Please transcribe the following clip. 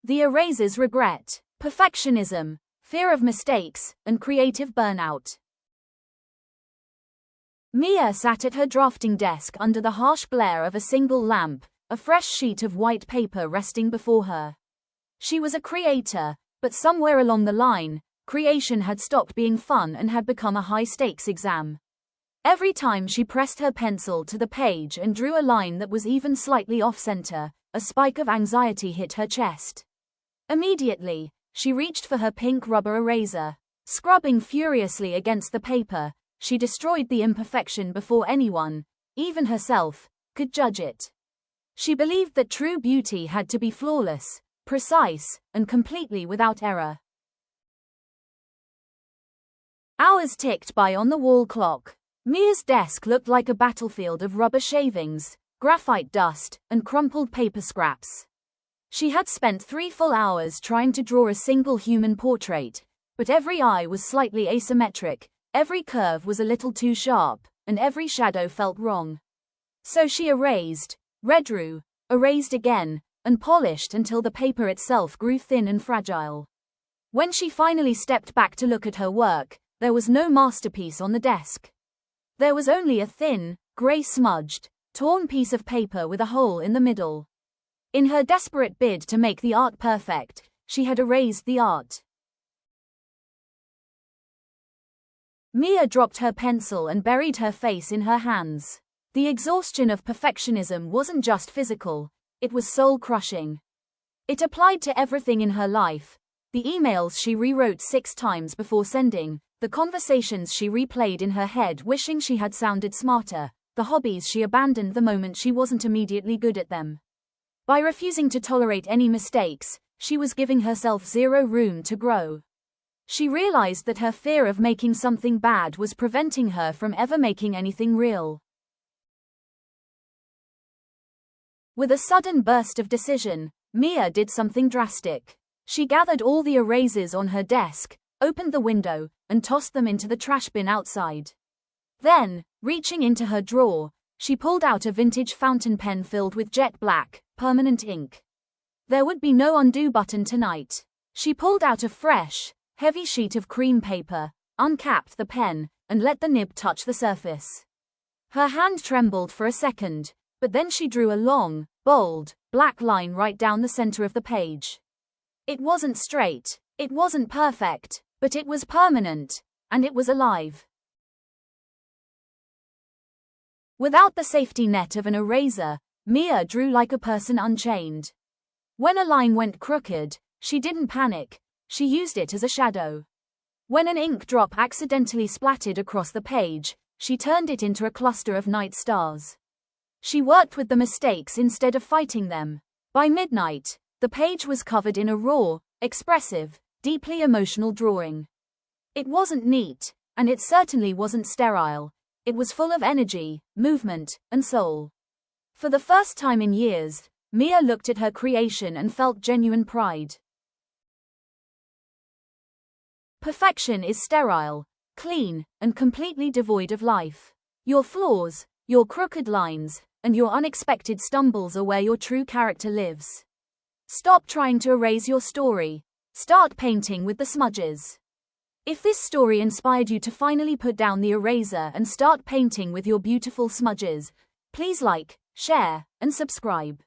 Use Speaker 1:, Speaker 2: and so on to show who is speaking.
Speaker 1: The eraser's regret, perfectionism, fear of mistakes, and creative burnout. Mia sat at her drafting desk under the harsh glare of a single lamp, a fresh sheet of white paper resting before her. She was a creator, but somewhere along the line, creation had stopped being fun and had become a high-stakes exam. Every time she pressed her pencil to the page and drew a line that was even slightly off-center, a spike of anxiety hit her chest. Immediately, she reached for her pink rubber eraser. Scrubbing furiously against the paper, she destroyed the imperfection before anyone, even herself, could judge it. She believed that true beauty had to be flawless, precise, and completely without error. Hours ticked by on the wall clock. Mia's desk looked like a battlefield of rubber shavings, graphite dust, and crumpled paper scraps. She had spent 3 full hours trying to draw a single human portrait, but every eye was slightly asymmetric, every curve was a little too sharp, and every shadow felt wrong. So she erased, redrew, erased again, and polished until the paper itself grew thin and fragile. When she finally stepped back to look at her work, there was no masterpiece on the desk. There was only a thin, grey smudged, torn piece of paper with a hole in the middle. In her desperate bid to make the art perfect, she had erased the art. Mia dropped her pencil and buried her face in her hands. The exhaustion of perfectionism wasn't just physical, it was soul-crushing. It applied to everything in her life: the emails she rewrote 6 times before sending, the conversations she replayed in her head wishing she had sounded smarter, the hobbies she abandoned the moment she wasn't immediately good at them. By refusing to tolerate any mistakes, she was giving herself zero room to grow. She realized that her fear of making something bad was preventing her from ever making anything real. With a sudden burst of decision, Mia did something drastic. She gathered all the erasers on her desk, opened the window, and tossed them into the trash bin outside. Then, reaching into her drawer, she pulled out a vintage fountain pen filled with jet black, permanent ink. There would be no undo button tonight. She pulled out a fresh, heavy sheet of cream paper, uncapped the pen, and let the nib touch the surface. Her hand trembled for a second, but then she drew a long, bold, black line right down the center of the page. It wasn't straight, it wasn't perfect, but it was permanent, and it was alive. Without the safety net of an eraser, Mia drew like a person unchained. When a line went crooked, she didn't panic, she used it as a shadow. When an ink drop accidentally splattered across the page, she turned it into a cluster of night stars. She worked with the mistakes instead of fighting them. By midnight, the page was covered in a raw, expressive, deeply emotional drawing. It wasn't neat, and it certainly wasn't sterile. It was full of energy, movement, and soul. For the first time in years, Mia looked at her creation and felt genuine pride. Perfection is sterile, clean, and completely devoid of life. Your flaws, your crooked lines, and your unexpected stumbles are where your true character lives. Stop trying to erase your story. Start painting with the smudges. If this story inspired you to finally put down the eraser and start painting with your beautiful smudges, please like, share, and subscribe.